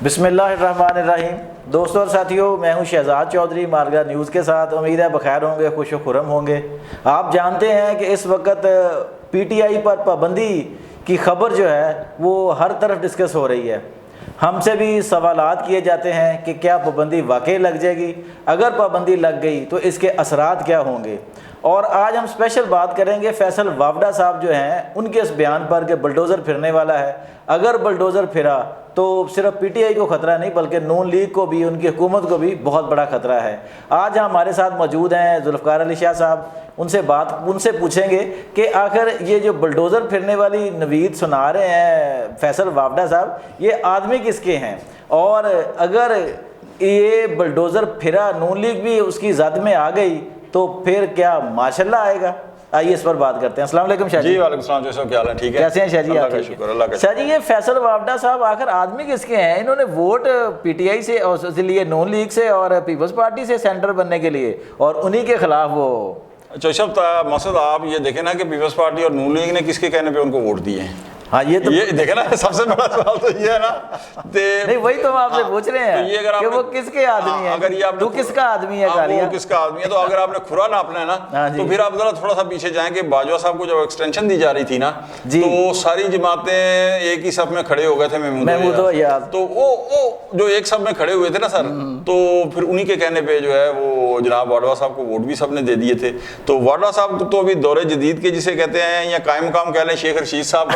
बिस्मिल्लाहिर्रहमानिर्रहीम। दोस्तों और साथियों, मैं हूं शहजाद चौधरी मारगा न्यूज़ के साथ। उम्मीद है बखैर होंगे, खुश खुरम होंगे। आप जानते हैं कि इस वक्त पीटीआई पर पाबंदी की खबर जो है वो हर तरफ डिस्कस हो रही है। हमसे भी सवालात किए जाते हैं कि क्या पाबंदी वाकई लग जाएगी, अगर पाबंदी लग गई तो इसके असरात क्या होंगे। और आज हम स्पेशल बात करेंगे फैसल वावड़ा साहब जो हैं उनके इस बयान पर कि बुलडोज़र फिरने वाला है। अगर बुलडोज़र फिरा तो सिर्फ पीटीआई को ख़तरा नहीं बल्कि नून लीग को भी, उनकी हुकूमत को भी बहुत बड़ा ख़तरा है। आज हमारे साथ मौजूद हैं जुल्फ़कार अली शाह साहब। उनसे पूछेंगे कि आखिर ये जो बुलडोज़र फिरने वाली नवीद सुना रहे हैं फैसल वावड़ा साहब, ये आदमी किसके हैं, और अगर ये बुलडोज़र फिरा, नून लीग भी उसकी ज़द में आ गई तो फिर क्या माशाल्लाह आएगा। आइए इस पर बात करते हैं। अस्सलाम वालेकुम शाह जी। वालेकुम सलाम। जैसा क्या हाल है? ठीक है। कैसे हैं शाह जी? अल्लाह का शुक्र, अल्लाह का शाह जी, ये फैसल वावड़ा साहब आखिर आदमी किसके हैं? इन्होंने वोट पीटीआई से और इसलिए नून लीग से और पीपल्स पार्टी से सेंटर बनने के लिए, और उन्हीं के खिलाफ वो चौशब मकसद आप ये देखें ना कि पीपल्स पार्टी और नून लीग ने किसके कहने पे उनको वोट दिए हैं। हाँ, ये तो ये देखे ना, सबसे बड़ा सवाल तो ये है ना। नहीं, वही तो हम आपसे पूछ रहे हैं तो ये अगर कि वो किसके आदमी है। अगर ये आपने किसका आदमी है कालिया? वो किसका आदमी है, तो अगर आपने खुरा नापना है ना तो फिर आप जरा थोड़ा सा पीछे जाएं कि बाजवा साहब को जब एक्सटेंशन दी जा रही थी ना तो सारी जमातें एक ही सब में खड़े हो गए थे। महमूद तो वो जो एक सब में खड़े हुए थे ना सर, तो फिर उन्हीं के कहने पे जो है वो जनाब वाडवा साहब को वोट भी सबने दे दिए थे। तो वाडवा साहब तो अभी दौरे जदीद के जिसे कहते हैं या कायम मकाम कह लें शेख रशीद साहब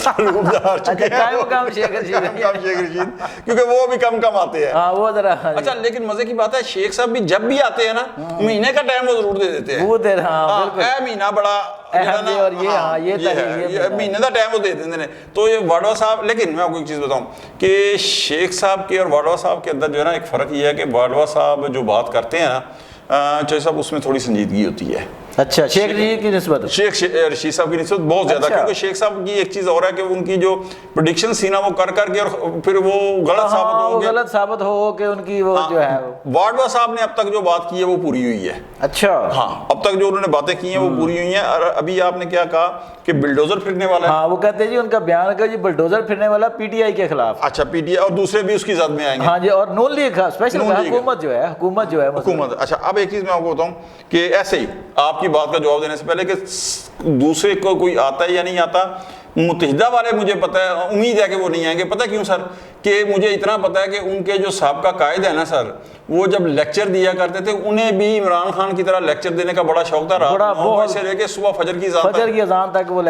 का शेख रशीद, क्योंकि वो भी कम आते हैं। वो जरा अच्छा, लेकिन मजे की बात है शेख साहब भी जब भी आते हैं ना महीने का टाइम वो जरूर दे देते हैं। वो दे रहा महीना बड़ा और ये महीने का टाइम वो दे देते हैं। तो ये वाडवा साहब, लेकिन मैं आपको एक चीज बताऊं कि शेख साहब के और वाडवा साहब के अंदर जो है ना एक फर्क ये है कि वाडवा साहब जो बात करते हैं ना चाहिए साहब उसमें थोड़ी संजीदगी होती है। अच्छा, शेख रशीद की निस्बत, शेख रशीद साहब की निस्बत बहुत ज्यादा। अच्छा। क्योंकि शेख साहब की एक चीज और है कि उनकी जो प्रेडिक्शन थी ना वो कर करके और फिर वो गलत साबित हो के उनकी वो जो है वाडवा साहब ने अब तक जो बात की है वो पूरी हुई है। अच्छा, हाँ, अब तक जो उन्होंने बातें की हैं वो पूरी हुई हैं। और अभी आपने क्या कहा कि बुलडोजर फिरने वाला है। हाँ, वो कहते हैं जी, उनका बयान का जी बुलडोजर फिरने वाला पीटीआई के खिलाफ। अच्छा, पीटीआई और दूसरे भी उसकी जद में आएंगे। हाँ जी, और नून लीग स्पेशल हुकूमत जो है हुकूमत। अच्छा, अब एक चीज मैं आपको बताऊं कि ऐसे ही आपकी बात का जवाब देने से पहले कि दूसरे को कोई आता है या नहीं आता, मुत्तहिदा वाले मुझे पता है, उम्मीद है कि वो नहीं आएंगे। पता क्यों सर? कि मुझे इतना पता है कि उनके जो साहब कायद है ना सर, वो जब लेक्चर दिया करते थे उन्हें भी इमरान खान की तरह लेक्चर देने का बड़ा शौक था। रात से लेके सुबह फजर की अजान तक वो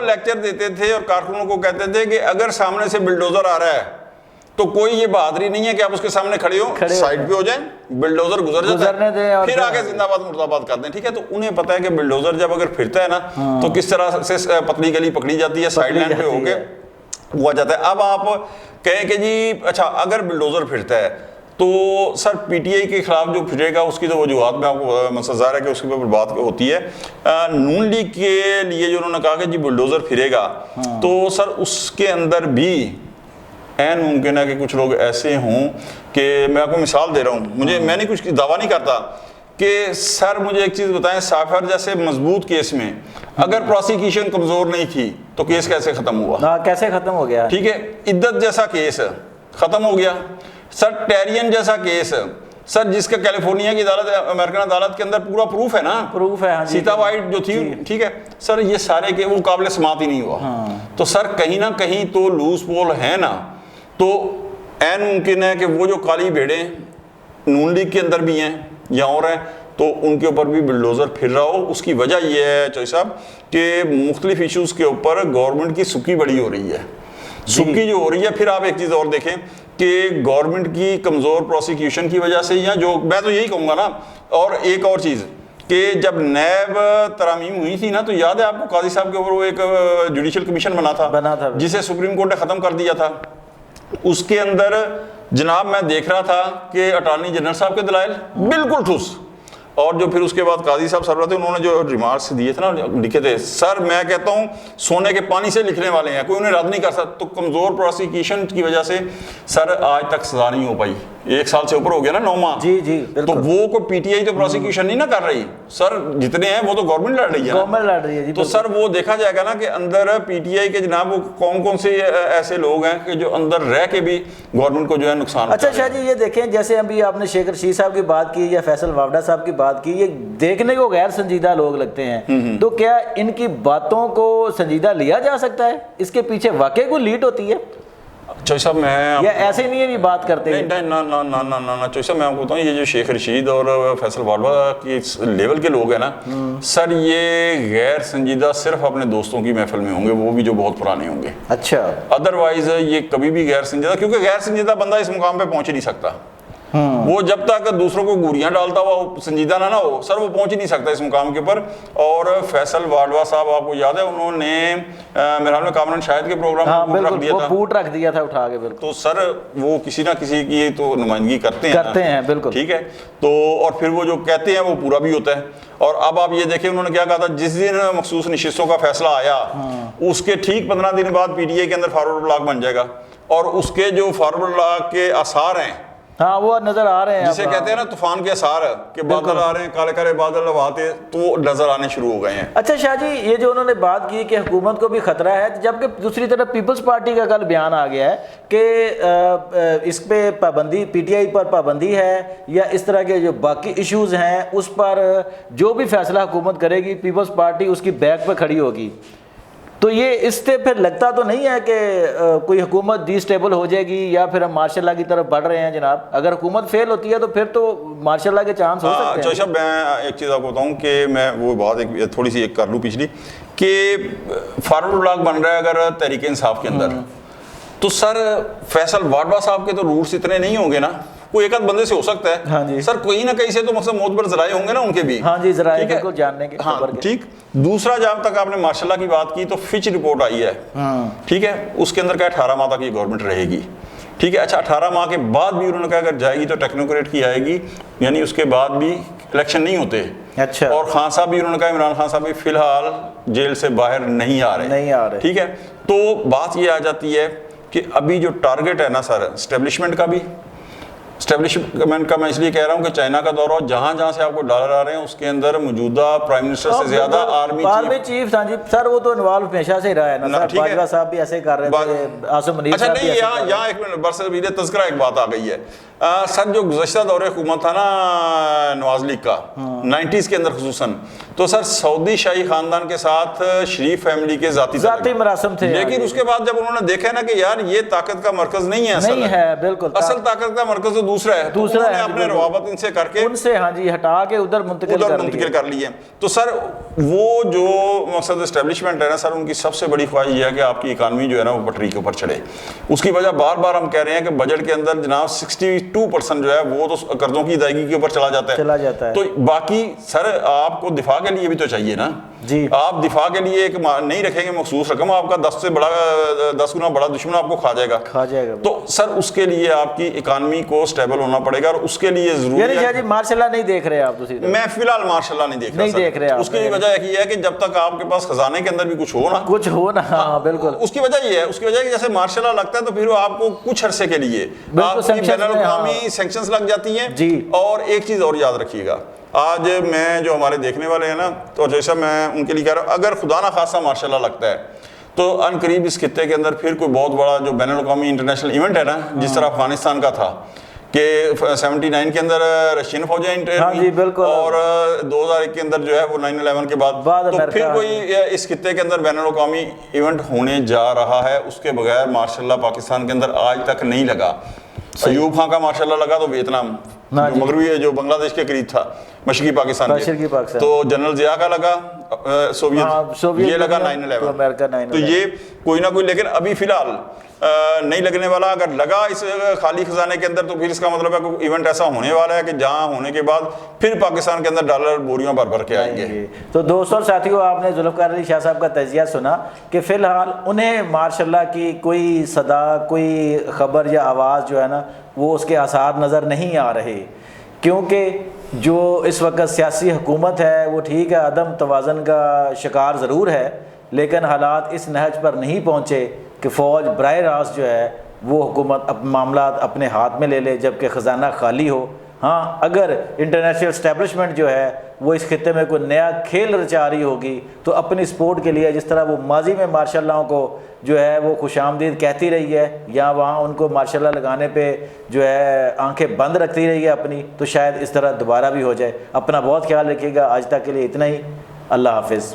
लेक्चर देते थे और कारकुनों को कहते थे कि अगर सामने से बुलडोजर आ रहा है तो कोई ये बहादुरी नहीं है कि आप उसके सामने खड़े हो, साइड पे हो जाएं, बुलडोजर गुजरने दें फिर आगे जिंदाबाद मुर्दाबाद कर दें। ठीक है, तो उन्हें पता है कि बुलडोजर जब अगर फिरता है ना तो किस तरह से पतली गली पकड़ी जाती है, साइड लाइन पे होके हुआ जाता है। अब आप कहें कि जी अच्छा अगर बुलडोजर फिरता है तो सर पीटीआई के खिलाफ जो फिरेगा उसकी तो वजूहत में आपको मसला है कि उसके ऊपर बात होती है। नून लीग के लिए जो उन्होंने कहा कि जी बुलडोजर फिरेगा तो सर उसके अंदर भी ऐन मुमकिन है कि कुछ लोग ऐसे हों कि मैं आपको मिसाल दे रहा हूँ, मैंने कुछ दावा नहीं करता कि सर मुझे एक चीज़ बताएं, साफर जैसे मजबूत केस में अगर प्रोसिक्यूशन कमज़ोर नहीं थी तो केस कैसे ख़त्म हुआ? कैसे ख़त्म हो गया? ठीक है, इद्दत जैसा केस ख़त्म हो गया। सर टेरियन जैसा केस सर, जिसका कैलिफोर्निया की अदालत, अमेरिकन अदालत के अंदर पूरा प्रूफ है ना, प्रूफ है। हाँ, सीता वाइट जो थी, ठीक है सर, ये सारे के वो काबिल समात ही नहीं हुआ। तो सर कहीं ना कहीं तो लूज पोल है ना, तो ऐन मुमकिन है कि वो जो काली भेड़ें नून लीग के अंदर भी हैं या और हैं तो उनके ऊपर भी बुलडोज़र फिर रहा हो। उसकी वजह यह है चौधरी साहब कि मुख्तलिफ इशूज़ के ऊपर गवर्नमेंट की सुक्की बड़ी हो रही है। सुक्की जो हो रही है, फिर आप एक चीज़ और देखें कि गवर्नमेंट की कमज़ोर प्रोसिक्यूशन की वजह से, या जो मैं तो यही कहूँगा ना, और एक और चीज़ कि जब नैब तरामीम हुई थी ना तो याद है आपको काजी साहब के ऊपर वो एक जुडिशल कमीशन बना था जिसे सुप्रीम कोर्ट ने ख़त्म कर दिया था। उसके अंदर जनाब मैं देख रहा था कि अटॉर्नी जनरल साहब के दलाइल बिल्कुल ठुस, और जो फिर उसके बाद काजी साहब सरवर थे उन्होंने जो रिमार्क्स दिए थे ना, लिखे थे सर, मैं कहता हूँ सोने के पानी से लिखने वाले हैं, कोई उन्हें रद्द नहीं कर सकता। तो कमज़ोर प्रोसिक्यूशन की वजह से सर आज तक सजा नहीं हो पाई। 1 साल से ऊपर हो गया ना, 9 माह। जी जी तो बिल्कुल। वो कोई पीटीआई तो प्रोसिक्यूशन नहीं ना कर रही सर, जितने हैं वो तो गवर्नमेंट लड़ रही है ना। गवर्नमेंट लड़ रही है जी। तो सर वो देखा जाएगा ना कि अंदर पीटीआई के जनाब वो कौन कौन से ऐसे लोग हैं कि जो अंदर रह के भी गवर्नमेंट को जो है नुकसान अच्छा शाह जी, ये देखें जैसे अभी आपने शेख रशीद साहब की बात की या फैसल वावड़ा साहब की बात की, ये देखने को गैर संजीदा लोग लगते हैं, तो क्या इनकी बातों को संजीदा लिया जा सकता है? इसके पीछे वाकई कोई लीड होती है चौधरी साहब? मैं या ऐसे नहीं है भी बात करते हैं? नहीं ना ना ना ना ना ना चौधरी साहब, मैं आपको बताऊं, ये जो शेख रशीद और फैसल वाडवा की लेवल के लोग हैं ना सर, ये गैर संजीदा सिर्फ अपने दोस्तों की महफिल में होंगे, वो भी जो बहुत पुराने होंगे। अच्छा। अदरवाइज ये कभी भी गैर संजीदा, क्योंकि गैर संजीदा बंदा इस मुकाम पे पहुंच ही नहीं सकता। वो जब तक दूसरों को गोरियां डालता हुआ संजीदा ना हो सर, वो पहुंच ही नहीं सकता इस मुकाम के ऊपर। और फैसल वाडवा साहब, आपको याद है उन्होंने मेरे ख्याल में कामरान शाहिद के प्रोग्राम हाँ, में रख दिया था, बूट रख दिया था उठा के। बिल्कुल। तो सर वो किसी ना किसी की तो नुमाइंदगी करते हैं बिल्कुल ठीक है। तो और फिर वो जो कहते हैं वो पूरा भी होता है। और अब आप ये देखें उन्होंने क्या कहा था, जिस दिन मखसूस नशिस्तों का फैसला आया उसके ठीक 15 दिन बाद पीटीआई के अंदर फॉरवर्ड ब्लॉक बन जाएगा, और उसके जो फॉरवर्ड ब्लॉक के आसार हैं, हाँ वो नजर आ रहे हैं, जिसे कहते हैं ना तूफान के आसार के बादल आ रहे हैं, काले काले बादल आते तो नजर आने शुरू हो गए हैं। अच्छा शाह जी, ये जो उन्होंने बात की कि हुकूमत को भी खतरा है, जबकि दूसरी तरफ पीपल्स पार्टी का कल बयान आ गया है कि इस पे पाबंदी, पीटीआई पर पाबंदी है या इस तरह के जो बाकी इश्यूज हैं उस पर जो भी फैसला हुकूमत करेगी पीपल्स पार्टी उसकी बैक पे खड़ी होगी। तो ये इससे फिर लगता तो नहीं है कि कोई हुकूमत डिस्टेबल हो जाएगी या फिर हम मार्शल लॉ की तरफ बढ़ रहे हैं जनाब? अगर हुकूमत फेल होती है तो फिर तो मार्शल लॉ के चांस हो सकते हैं। चौधरी साहब, मैं एक चीज़ आपको बताऊं कि मैं वो बात एक थोड़ी सी एक कर लूँ पिछली, कि फॉरवर्ड ब्लॉक बन रहा है अगर तहरीक इंसाफ के अंदर, तो सर फैसल वाडवा साहब के तो रूट्स इतने नहीं होंगे ना, कोई एक आध बंदे से हो सकता है। हाँ जी। सर कोई ना कहीं से तो मतलब मोतबर जराए होंगे ना उनके भी। हाँ जी, जराए ठीक है? बिल्कुल जानने के हाँ ठीक। दूसरा, जब तक आपने मार्शल लॉ की बात की तो फिच रिपोर्ट आई है, ठीक है, उसके अंदर क्या 18 माह तक ये गवर्नमेंट रहेगी, ठीक है। अच्छा, 18 माह के बाद भी उन्होंने कहा अगर जाएगी तो टेक्नोक्रेट की आएगी, यानी उसके बाद भी इलेक्शन नहीं होते। अच्छा। और खान साहब भी उन्होंने कहा, इमरान खान साहब भी फिलहाल जेल से बाहर नहीं आ रहे, ठीक है। तो बात ये आ जाती है कि अभी जो टारगेट है ना सर, स्टेब्लिशमेंट का भी, स्टेब्लिशमेंट का मैं इसलिए कह रहा हूं कि चाइना का दौरा, जहां जहां से आपको डॉलर आ रहे हैं उसके अंदर मौजूदा प्राइम मिनिस्टर से ज्यादा आर्मी चीफ था जी सर, वो तो इन्वॉल्व हमेशा से रहा है ना सर। बाजवा साहब भी ऐसे कर रहे थे, आसिम मुनीर अच्छा साहब नहीं, यहाँ एक मिनट बरसबीर तज़किरा एक बात आ गई है सर, जो गुज़श्ता दौरे हुकूमत था ना नवाज लीग का 90s के अंदर खुसूसन, तो सर सऊदी शाही खानदान के साथ शरीफ फैमिली के जाती मरासम थे, लेकिन उसके बाद जब उन्होंने देखा ना कि यार ये ताकत का मरकज नहीं है, नहीं है बिल्कुल, असल ताकत का मरकज तो दूसरा है, दूसरा है, अपने रवाबत इनसे करके उनसे हाँ जी हटा के उधर मुंतकिल कर लिए। तो सर वो जो मकसद एस्टेब्लिशमेंट है ना सर, उनकी सबसे बड़ी ख्वाहिश ये है कि आपकी इकानमी जो है ना वो पटरी के ऊपर चढ़े। उसकी वजह बार बार हम कह रहे हैं कि बजट के अंदर जनाब 62% जो है वो तो कर्जों की अदायगी के ऊपर चला जाता है। तो बाकी सर आपको दिफा के लिए भी तो चाहिए ना जी। आप दिफा के लिए एक नहीं रखेंगे मखसूस रकम, आपका 10 गुना बड़ा दुश्मन आपको खा जाएगा। तो सर उसके लिए आपकी इकानमी को स्टेबल होना पड़ेगा, और उसके लिए जरूरी है मार्शल लॉ नहीं देख रहे आप? मैं फिलहाल मार्शल लॉ नहीं देख रहा। उसकी वजह यह है कि जब तक आपके पास खजाने के अंदर भी कुछ हो ना, हाँ बिल्कुल, उसकी वजह ये है, उसकी वजह जैसे मार्शल लॉ लगता है तो फिर आपको कुछ अरसे के लिए बैनुल-अक़वामी सैंक्शंस लग जाती हैं जी। और एक चीज और याद रखिएगा, आज मैं जो हमारे देखने वाले हैं ना, तो जैसा मैं उनके लिए कह रहा हूँ, अगर खुदा ना खासा मार्शल लॉ लगता है तो अनकरीब इस खित्ते के अंदर फिर कोई बहुत बड़ा जो बैनुल-अक़वामी इंटरनेशनल इवेंट है ना, जिस तरह अफगानिस्तान का था कि 79 के अंदर रशियन फौजें इंटर और 2001 के अंदर जो है वो 9/11 के बाद तो फिर कोई इस खित्ते के अंदर बैनुल-अक़वामी इवेंट होने जा रहा है, उसके बगैर मार्शल लॉ पाकिस्तान के अंदर आज तक नहीं लगा। अयूब खां का मार्शल लॉ लगा तो वियतनाम मगरबी जो बांग्लादेश के करीब था, मशरकी पाकिस्तान के, तो जनरल जिया का लगा सोवियत ये लगा 9/11, तो ये कोई ना कोई, लेकिन अभी फिलहाल नहीं लगने वाला। अगर लगा इस खाली खजाने के अंदर तो फिर इसका मतलब है कि इवेंट ऐसा होने वाला है कि जहां होने के बाद फिर पाकिस्तान के अंदर डॉलर बोरियों भर के आएंगे। तो दोस्तों साथियों, आपने जुल्फ़िकार अली शाह साहब का तजिया सुना कि फिलहाल उन्हें मार्शल लॉ की कोई सदा, कोई खबर या आवाज़ जो है ना वो उसके आसार नज़र नहीं आ रहे, क्योंकि जो इस वक्त सियासी हुकूमत है वो ठीक है अदम तवाज़न का शिकार ज़रूर है, लेकिन हालात इस नहज पर नहीं पहुँचे कि फ़ौज बराह रास्त जो है वो हुकूमत मामला अपने हाथ में ले ले जबकि ख़जाना खाली हो। हाँ, अगर इंटरनेशनल इस्टेब्लिशमेंट जो है वो इस खित्ते में कोई नया खेल रचा रही होगी तो अपनी सपोर्ट के लिए, जिस तरह वो माजी में मार्शल लॉ को जो है वो खुशामदीद कहती रही है या वहाँ उनको मार्शल लॉ लगाने पे जो है आंखें बंद रखती रही है अपनी, तो शायद इस तरह दोबारा भी हो जाए। अपना बहुत ख्याल रखिएगा। आज तक के लिए इतना ही। अल्लाह हाफिज़।